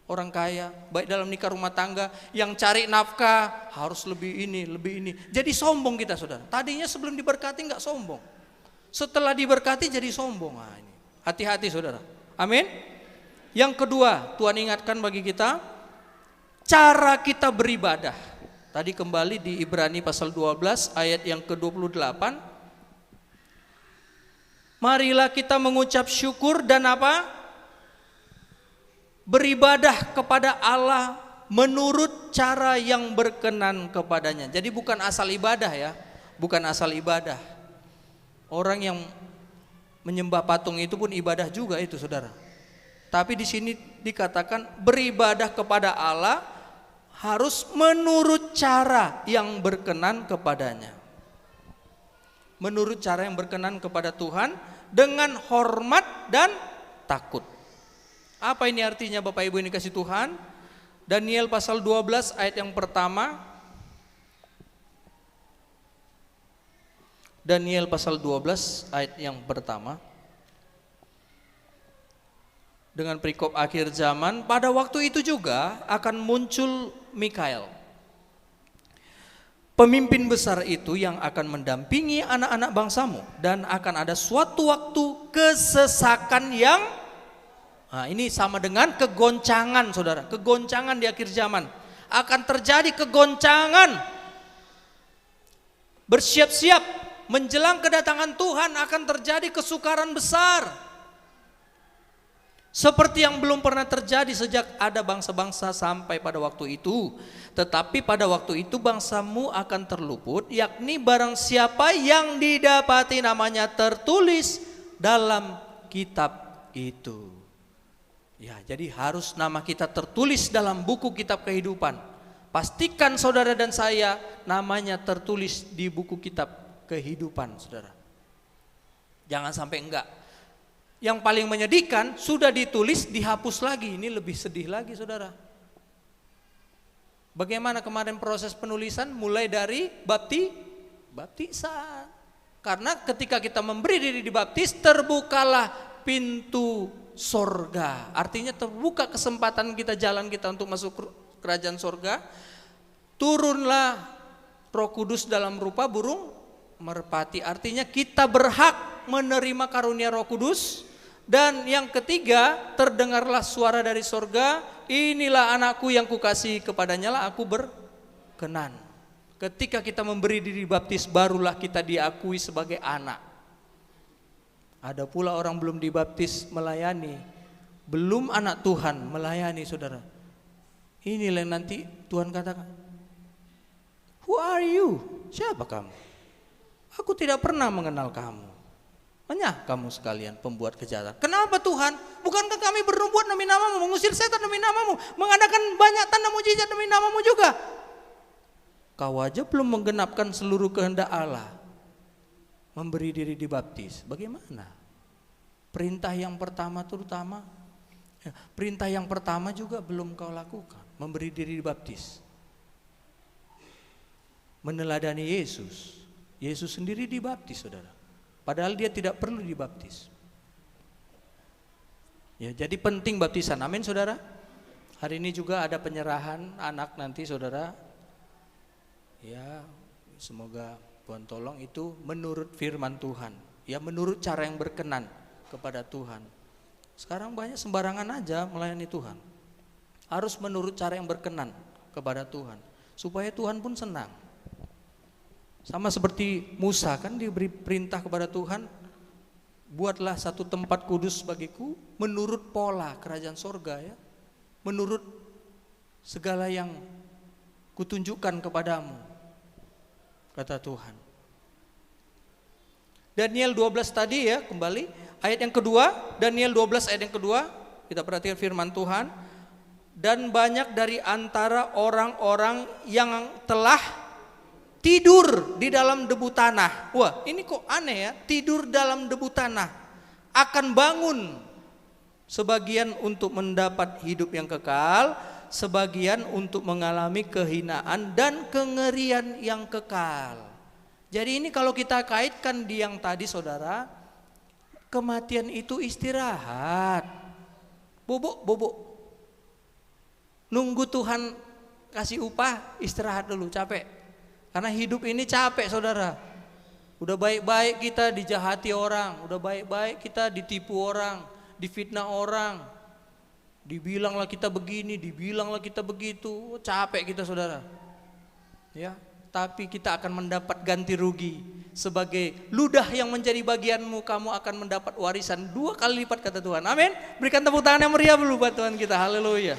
Orang kaya, baik dalam nikah rumah tangga, yang cari nafkah harus lebih ini, lebih ini. Jadi sombong kita saudara. Tadinya sebelum diberkati nggak sombong. Setelah diberkati jadi sombong. Nah, ini. Hati-hati saudara. Amin. Yang kedua, Tuhan ingatkan bagi kita, cara kita beribadah. Tadi kembali di Ibrani pasal 12 ayat yang ke-28. Marilah kita mengucap syukur dan apa? Beribadah kepada Allah menurut cara yang berkenan kepadanya. Jadi bukan asal ibadah ya, bukan asal ibadah. Orang yang menyembah patung itu pun ibadah juga itu saudara. Tapi di sini dikatakan beribadah kepada Allah harus menurut cara yang berkenan kepadanya. Menurut cara yang berkenan kepada Tuhan dengan hormat dan takut. Apa ini artinya Bapak Ibu yang dikasih Tuhan? Daniel pasal 12 ayat yang pertama. Daniel pasal 12 ayat yang pertama. Dengan perikop akhir zaman, pada waktu itu juga akan muncul Mikael, pemimpin besar itu yang akan mendampingi anak-anak bangsamu, dan akan ada suatu waktu kesesakan yang, nah ini sama dengan kegoncangan saudara, kegoncangan di akhir zaman. Akan terjadi kegoncangan. Bersiap-siap menjelang kedatangan Tuhan akan terjadi kesukaran besar. Seperti yang belum pernah terjadi sejak ada bangsa-bangsa sampai pada waktu itu. Tetapi pada waktu itu bangsamu akan terluput, yakni barang siapa yang didapati namanya tertulis dalam kitab itu. Ya, jadi harus nama kita tertulis dalam buku kitab kehidupan. Pastikan saudara dan saya namanya tertulis di buku kitab kehidupan saudara. Jangan sampai enggak. Yang paling menyedihkan sudah ditulis dihapus lagi, ini lebih sedih lagi saudara. Bagaimana kemarin proses penulisan mulai dari baptisan. Karena ketika kita memberi diri dibaptis terbukalah pintu sorga. Artinya terbuka kesempatan kita, jalan kita untuk masuk kerajaan sorga. Turunlah Roh Kudus dalam rupa burung merpati. Artinya kita berhak menerima karunia Roh Kudus. Dan yang ketiga, terdengarlah suara dari sorga, inilah anakku yang kukasihi, kepadanya lah aku berkenan. Ketika kita memberi diri baptis, barulah kita diakui sebagai anak. Ada pula orang belum dibaptis melayani, belum anak Tuhan melayani saudara. Inilah yang nanti Tuhan katakan, who are you? Siapa kamu? Aku tidak pernah mengenal kamu. Menyah kamu sekalian pembuat kejahatan. Kenapa Tuhan? Bukankah kami bernubuat demi namamu, mengusir setan demi namamu, mengadakan banyak tanda mujizat demi namamu juga? Kau aja belum menggenapkan seluruh kehendak Allah, memberi diri dibaptis. Bagaimana? Perintah yang pertama terutama, perintah yang pertama juga belum kau lakukan, memberi diri dibaptis. Meneladani Yesus. Yesus sendiri dibaptis saudara. Padahal dia tidak perlu dibaptis. Ya, jadi penting baptisan. Amin saudara. Hari ini juga ada penyerahan anak nanti saudara. Ya, semoga Tuhan tolong itu menurut firman Tuhan. Ya, menurut cara yang berkenan kepada Tuhan. Sekarang banyak sembarangan aja melayani Tuhan. Harus menurut cara yang berkenan kepada Tuhan, supaya Tuhan pun senang. Sama seperti Musa kan diberi perintah kepada Tuhan, buatlah satu tempat kudus bagiku menurut pola kerajaan sorga ya, menurut segala yang kutunjukkan kepadamu, kata Tuhan. Daniel 12 tadi ya, kembali ayat yang kedua, Daniel 12 ayat yang kedua, kita perhatikan firman Tuhan. Dan banyak dari antara orang-orang yang telah tidur di dalam debu tanah. Wah, ini kok aneh ya, tidur dalam debu tanah. Akan bangun, sebagian untuk mendapat hidup yang kekal, sebagian untuk mengalami kehinaan dan kengerian yang kekal. Jadi ini kalau kita kaitkan di yang tadi saudara, kematian itu istirahat. Bobok. Nunggu Tuhan kasih upah, istirahat dulu, capek. Karena hidup ini capek saudara. Udah baik-baik kita dijahati orang, udah baik-baik kita ditipu orang, difitnah orang, dibilanglah kita begini, dibilanglah kita begitu, capek kita saudara. Ya, tapi kita akan mendapat ganti rugi sebagai ludah yang menjadi bagianmu. Kamu akan mendapat warisan 2 kali lipat kata Tuhan. Amin. Berikan tepuk tangan yang meriah dulu buat Tuhan kita. Haleluya.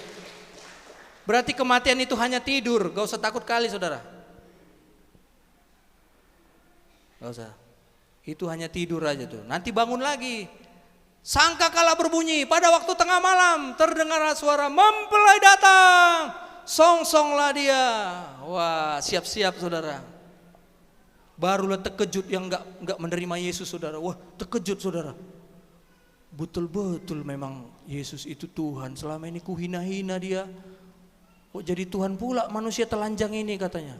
Berarti kematian itu hanya tidur, gak usah takut kali saudara. Gak usah. Itu hanya tidur aja tuh. Nanti bangun lagi. Sangkakala berbunyi, pada waktu tengah malam terdengar suara mempelai datang. Song-songlah dia. Wah, siap-siap saudara. Barulah terkejut yang enggak menerima Yesus saudara. Wah, terkejut saudara. Betul-betul memang Yesus itu Tuhan. Selama ini kuhina-hina dia. Kok jadi Tuhan pula manusia telanjang ini katanya.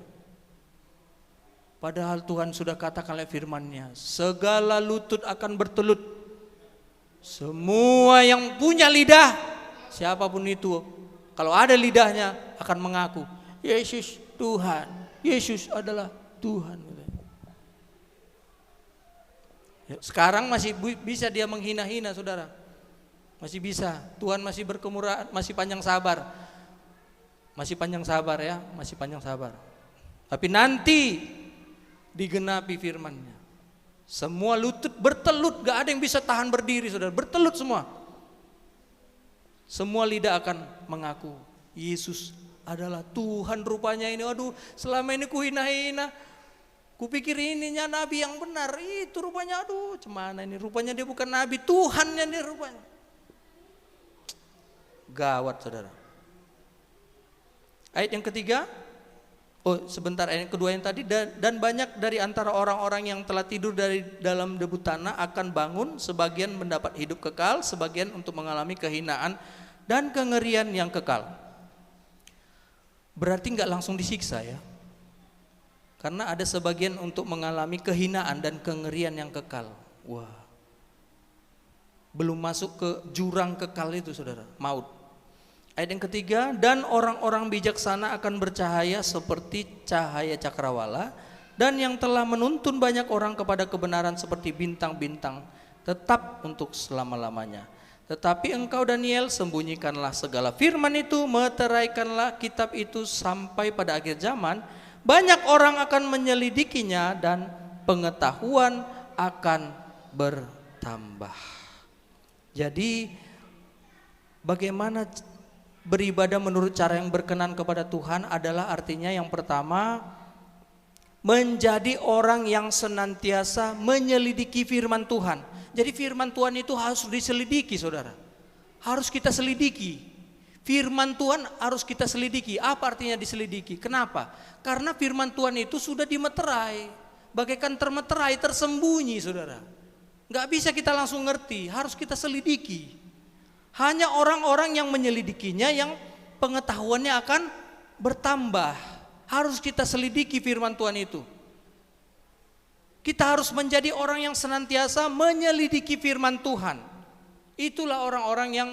Padahal Tuhan sudah katakan oleh firman-Nya, segala lutut akan bertelut. Semua yang punya lidah, siapapun itu, kalau ada lidahnya akan mengaku, Yesus Tuhan, Yesus adalah Tuhan. Sekarang masih bisa dia menghina-hina saudara. Masih bisa, Tuhan masih berkemurahan, masih panjang sabar. Masih panjang sabar ya, masih panjang sabar. Tapi nanti digenapi firman-Nya. Semua lutut bertelut, gak ada yang bisa tahan berdiri saudara, bertelut semua. Semua lidah akan mengaku Yesus adalah Tuhan rupanya ini. Aduh, selama ini kuhina-hina, kupikir ininya nabi yang benar, itu rupanya aduh cemana ini, rupanya dia bukan nabi, Tuhannya dia rupanya. Gawat saudara. Ayat yang ketiga, ayat yang kedua yang tadi, dan banyak dari antara orang-orang yang telah tidur dari dalam debu tanah akan bangun, sebagian mendapat hidup kekal, sebagian untuk mengalami kehinaan dan kengerian yang kekal. Berarti nggak langsung disiksa ya, karena ada sebagian untuk mengalami kehinaan dan kengerian yang kekal. Wah, belum masuk ke jurang kekal itu saudara, maut. Ayat yang ketiga, dan orang-orang bijaksana akan bercahaya seperti cahaya cakrawala, dan yang telah menuntun banyak orang kepada kebenaran seperti bintang-bintang, tetap untuk selama-lamanya. Tetapi engkau Daniel, sembunyikanlah segala firman itu, meteraikanlah kitab itu sampai pada akhir zaman. Banyak orang akan menyelidikinya dan pengetahuan akan bertambah. Jadi bagaimana beribadah menurut cara yang berkenan kepada Tuhan adalah artinya yang pertama, menjadi orang yang senantiasa menyelidiki firman Tuhan. Jadi firman Tuhan itu harus diselidiki saudara. Harus kita selidiki. Firman Tuhan harus kita selidiki. Apa artinya diselidiki? Kenapa? Karena firman Tuhan itu sudah dimeterai, bagaikan termeterai, tersembunyi saudara. Gak bisa kita langsung ngerti, harus kita selidiki. Hanya orang-orang yang menyelidikinya yang pengetahuannya akan bertambah. Harus kita selidiki firman Tuhan itu. Kita harus menjadi orang yang senantiasa menyelidiki firman Tuhan. Itulah orang-orang yang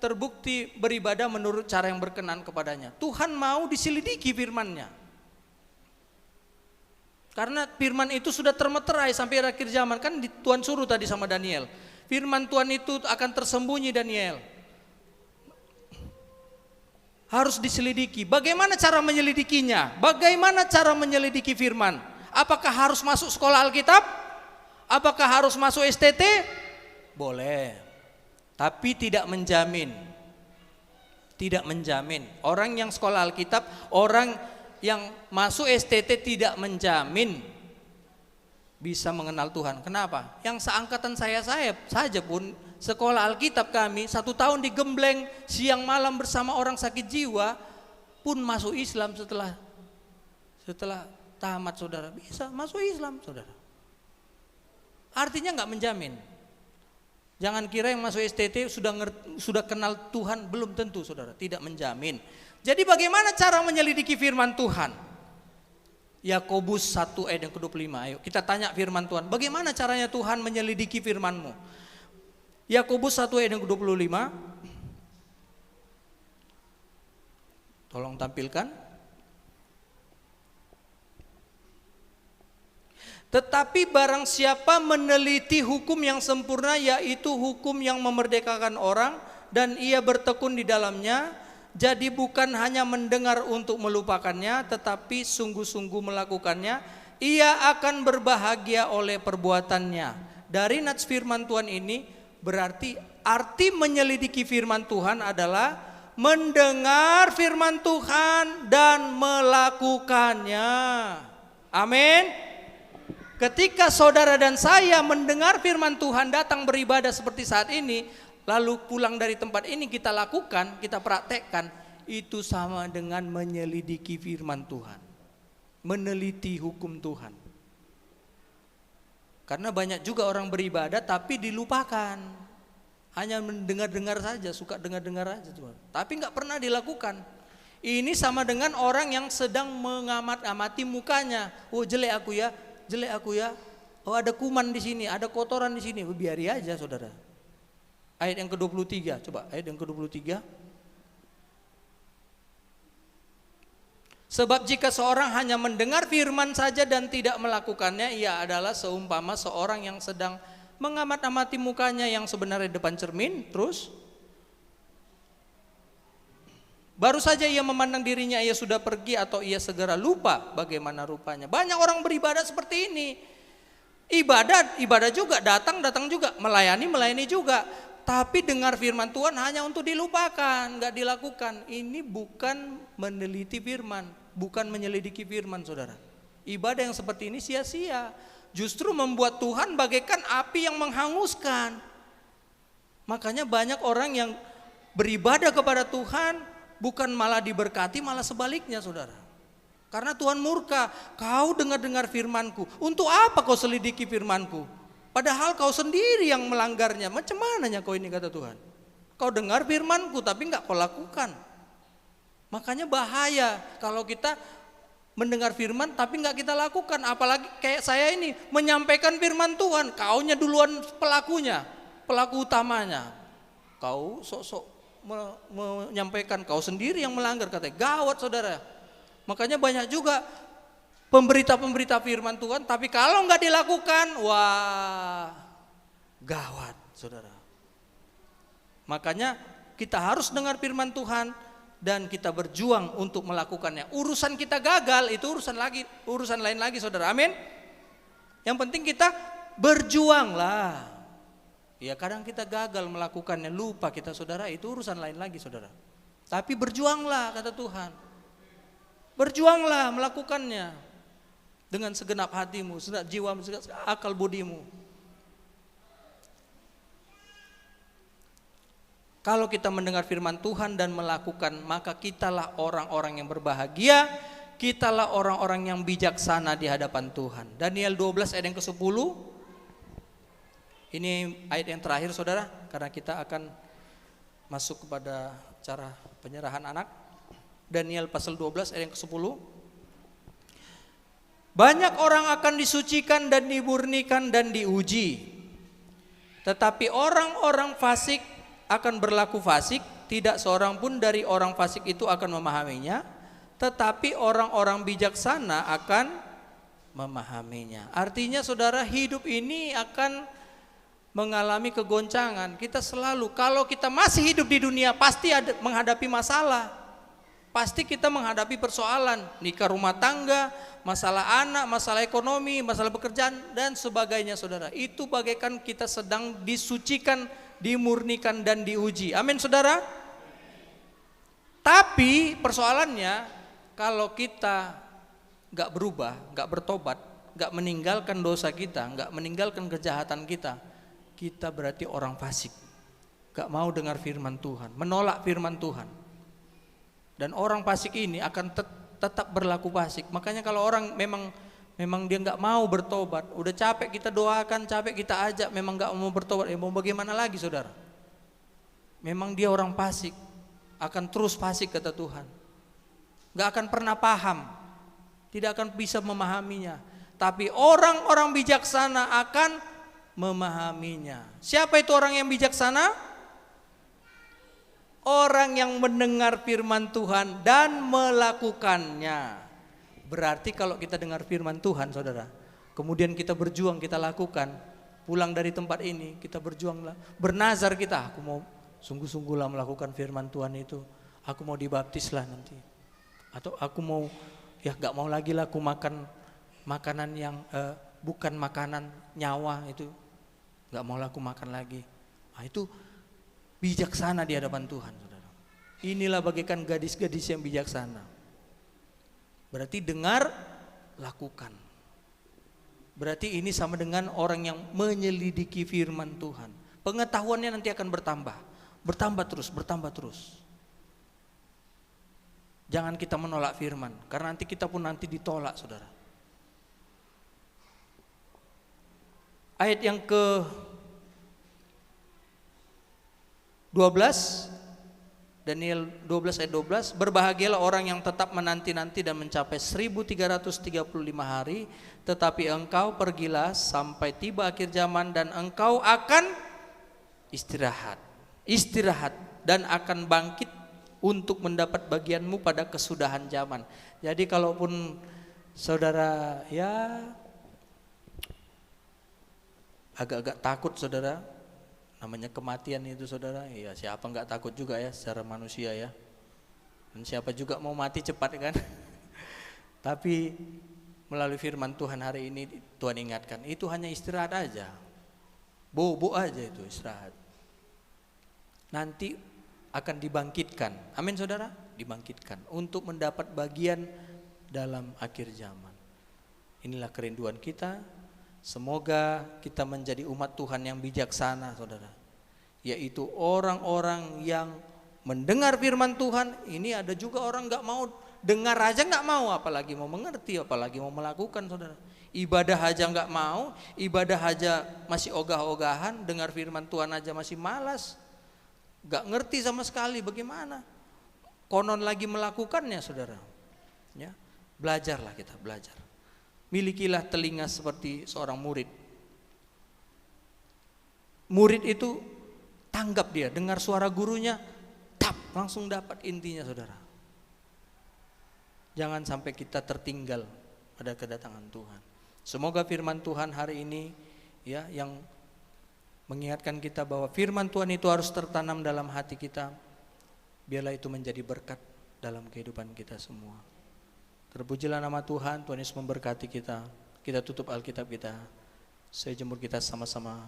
terbukti beribadah menurut cara yang berkenan kepadanya. Tuhan mau diselidiki firman-Nya. Karena firman itu sudah termeterai sampai akhir zaman. Kan Tuhan suruh tadi sama Daniel, firman Tuhan itu akan tersembunyi Daniel. Harus diselidiki. Bagaimana cara menyelidikinya? Bagaimana cara menyelidiki firman? Apakah harus masuk sekolah Alkitab? Apakah harus masuk STT? Boleh. Tapi tidak menjamin. Tidak menjamin. Orang yang sekolah Alkitab, orang yang masuk STT tidak menjamin bisa mengenal Tuhan. Kenapa? Yang seangkatan saya saja pun sekolah Alkitab kami 1 tahun digembleng siang malam bersama orang sakit jiwa pun masuk Islam setelah tamat saudara. Bisa masuk Islam saudara. Artinya nggak menjamin. Jangan kira yang masuk STT sudah kenal Tuhan, belum tentu saudara. Tidak menjamin. Jadi bagaimana cara menyelidiki firman Tuhan? Yakobus 1 ayat yang ke-25. Ayo kita tanya firman Tuhan. Bagaimana caranya Tuhan menyelidiki firman-Mu? Yakobus 1 ayat yang ke-25. Tolong tampilkan. Tetapi barang siapa meneliti hukum yang sempurna, yaitu hukum yang memerdekakan orang, dan ia bertekun di dalamnya, jadi bukan hanya mendengar untuk melupakannya, tetapi sungguh-sungguh melakukannya, ia akan berbahagia oleh perbuatannya. Dari nats firman Tuhan ini berarti arti menyelidiki firman Tuhan adalah mendengar firman Tuhan dan melakukannya. Amin. Ketika saudara dan saya mendengar firman Tuhan, datang beribadah seperti saat ini, lalu pulang dari tempat ini kita lakukan, kita praktekkan, itu sama dengan menyelidiki firman Tuhan, meneliti hukum Tuhan. Karena banyak juga orang beribadah tapi dilupakan, hanya mendengar-dengar saja, suka dengar-dengar saja, tapi nggak pernah dilakukan. Ini sama dengan orang yang sedang mengamat-amati mukanya. Oh, jelek aku ya. Jelek aku ya, oh ada kuman di sini, ada kotoran di sini, biari aja saudara. Ayat yang ke-23, coba ayat yang ke-23. Sebab jika seorang hanya mendengar firman saja dan tidak melakukannya, ia adalah seumpama seorang yang sedang mengamat-amati mukanya yang sebenarnya depan cermin, terus baru saja ia memandang dirinya, ia sudah pergi atau ia segera lupa bagaimana rupanya. Banyak orang beribadah seperti ini. Ibadah juga, datang juga, melayani juga. Tapi dengar firman Tuhan hanya untuk dilupakan, nggak dilakukan. Ini bukan meneliti firman, bukan menyelidiki firman, saudara. Ibadah yang seperti ini sia-sia. Justru membuat Tuhan bagaikan api yang menghanguskan. Makanya banyak orang yang beribadah kepada Tuhan bukan malah diberkati, malah sebaliknya, saudara. Karena Tuhan murka. Kau dengar-dengar firmanku, untuk apa kau selidiki firmanku? Padahal kau sendiri yang melanggarnya. Macam mananya kau ini, kata Tuhan. Kau dengar firmanku tapi enggak kau lakukan. Makanya bahaya kalau kita mendengar firman tapi enggak kita lakukan. Apalagi kayak saya ini menyampaikan firman Tuhan, kaunya duluan pelakunya, pelaku utamanya. Kau sok-sok menyampaikan, kau sendiri yang melanggar, katanya. Gawat, saudara. Makanya banyak juga pemberita-pemberita firman Tuhan, tapi kalau nggak dilakukan, wah, gawat, saudara. Makanya kita harus dengar firman Tuhan dan kita berjuang untuk melakukannya. Urusan kita gagal itu urusan lain lagi, saudara. Amin. Yang penting kita berjuanglah. Ya kadang kita gagal melakukannya, lupa kita, saudara, itu urusan lain lagi, saudara. Tapi berjuanglah, kata Tuhan. Berjuanglah melakukannya dengan segenap hatimu, segenap jiwamu, segenap akal budimu. Kalau kita mendengar firman Tuhan dan melakukan, maka kitalah orang-orang yang berbahagia, kitalah orang-orang yang bijaksana di hadapan Tuhan. Daniel 12 ayat yang ke-10. Ini ayat yang terakhir, saudara, karena kita akan masuk kepada cara penyerahan anak. Daniel pasal 12 ayat yang ke-10. Banyak orang akan disucikan dan dimurnikan dan diuji, tetapi orang-orang fasik akan berlaku fasik, tidak seorang pun dari orang fasik itu akan memahaminya, tetapi orang-orang bijaksana akan memahaminya. Artinya, saudara, hidup ini akan mengalami kegoncangan. Kita selalu, kalau kita masih hidup di dunia, pasti ada menghadapi masalah. Pasti kita menghadapi persoalan, nikah, rumah tangga, masalah anak, masalah ekonomi, masalah pekerjaan dan sebagainya, saudara. Itu bagaikan kita sedang disucikan, dimurnikan dan diuji. Amin, saudara. Tapi persoalannya, kalau kita gak berubah, gak bertobat, gak meninggalkan dosa kita, gak meninggalkan kejahatan kita, kita berarti orang fasik, gak mau dengar firman Tuhan, menolak firman Tuhan. Dan orang fasik ini akan tetap berlaku fasik. Makanya kalau orang memang dia gak mau bertobat, udah capek kita doakan, capek kita ajak, memang gak mau bertobat, ya mau bagaimana lagi, saudara? Memang dia orang fasik, akan terus fasik, kata Tuhan. Gak akan pernah paham, tidak akan bisa memahaminya. Tapi orang-orang bijaksana akan memahaminya. Siapa itu orang yang bijaksana? Orang yang mendengar firman Tuhan dan melakukannya. Berarti kalau kita dengar firman Tuhan, saudara, kemudian kita berjuang, kita lakukan, pulang dari tempat ini, kita berjuanglah, bernazar kita, aku mau sungguh-sungguhlah melakukan firman Tuhan itu, aku mau dibaptislah nanti, atau aku mau, ya gak mau lagi lah aku makan makanan yang bukan makanan nyawa itu, gak mau lah aku makan lagi. Nah, itu bijaksana di hadapan Tuhan, saudara. Inilah bagaikan gadis-gadis yang bijaksana. Berarti dengar, lakukan. Berarti ini sama dengan orang yang menyelidiki firman Tuhan. Pengetahuannya nanti akan bertambah, bertambah terus, bertambah terus. Jangan kita menolak firman, karena nanti kita pun nanti ditolak, saudara. Ayat yang ke 12, Daniel 12 ayat 12, berbahagialah orang yang tetap menanti-nanti dan mencapai 1335 hari, tetapi engkau pergilah sampai tiba akhir zaman dan engkau akan istirahat dan akan bangkit untuk mendapat bagianmu pada kesudahan zaman. Jadi kalaupun saudara ya agak-agak takut, saudara, namanya kematian itu, saudara, ya siapa nggak takut juga ya secara manusia ya, dan siapa juga mau mati cepat kan. Tapi melalui firman Tuhan hari ini Tuhan ingatkan, itu hanya istirahat aja, bobo aja itu istirahat, nanti akan dibangkitkan. Amin, saudara, dibangkitkan untuk mendapat bagian dalam akhir zaman. Inilah kerinduan kita. Semoga kita menjadi umat Tuhan yang bijaksana, saudara, yaitu orang-orang yang mendengar firman Tuhan. Ini ada juga orang gak mau dengar aja, gak mau, apalagi mau mengerti, apalagi mau melakukan, saudara. Ibadah aja gak mau, ibadah aja masih ogah-ogahan, dengar firman Tuhan aja masih malas, gak ngerti sama sekali bagaimana, konon lagi melakukannya, saudara. Ya, belajarlah kita, belajar. Milikilah telinga seperti seorang murid. Murid itu tanggap, dia dengar suara gurunya, tap, langsung dapat intinya, saudara. Jangan sampai kita tertinggal pada kedatangan Tuhan. Semoga firman Tuhan hari ini ya yang mengingatkan kita bahwa firman Tuhan itu harus tertanam dalam hati kita. Biarlah itu menjadi berkat dalam kehidupan kita semua. Terpujilah nama Tuhan. Tuhan Yesus memberkati kita. Kita tutup Alkitab kita. Saya jemur kita sama-sama